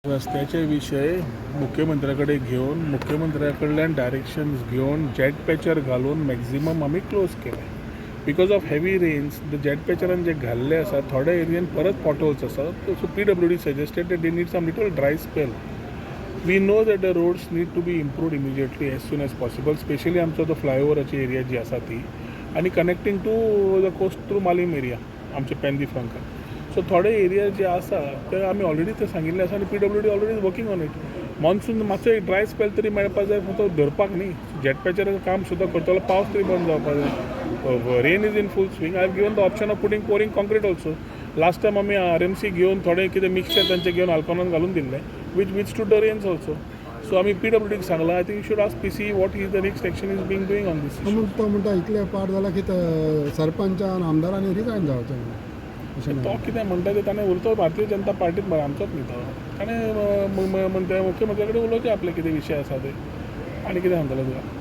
रस्त्याचे विषय मुख्यमंत्र्याकडे घेऊन मुख्यमंत्र्याकडल्यान डायरेक्शन्स घेऊन जेट पॅचर घालून मॅक्झिमम आम्ही क्लोज केले. Because of heavy rains the jet पॅचरान जे घाल्ले आसा थोड्या एरियन परत पॉटहोल्स आसात. So PWD suggested that they need some little dry spell. We know that the roads need to be improved immediately as soon as possible, especially आमचो तो फ्लायओवराची एरिया जी आसा ती आनी connecting to the coast through Malim एरिया आमचे पेंदी फ्रंका. So थोडे एरिया जे आसा ते आमी ऑलरेडी ते सांगिल्ले आसा आनी PWD already is working on it. Monsoon मातसो एक ड्राय स्पेल तरी मेळपाक जाय, तो धरपाक न्ही. जेट पॅचराचें काम सुद्दां करतलो, पावस तरी बंद जावपाक जाय. Rain is in full swing. I have given the option of putting pouring concrete also. Last time आमी RMC घेवन थोडे कितें मिक्सचर तांचे घेवन अल्कोनान घालून दिल्ले which to the rains also. So आमी PWDक सांगला. I think you should ask PC what is the next action is being doing on this. तो म्हणटा इतले पाड जाला की सरपंच आनी आमदारांनी रिजायन जावचें. तो कितें म्हणटा ते ताणें उरतो भारतीय जनता पार्टीत मरे, आमचोच न्ही तो. ताणें म्हणटा मुख्यमंत्र्या कडेन उलोवचें आपले कितें विशय आसा ते. आनी कितें सांगतलो तुका.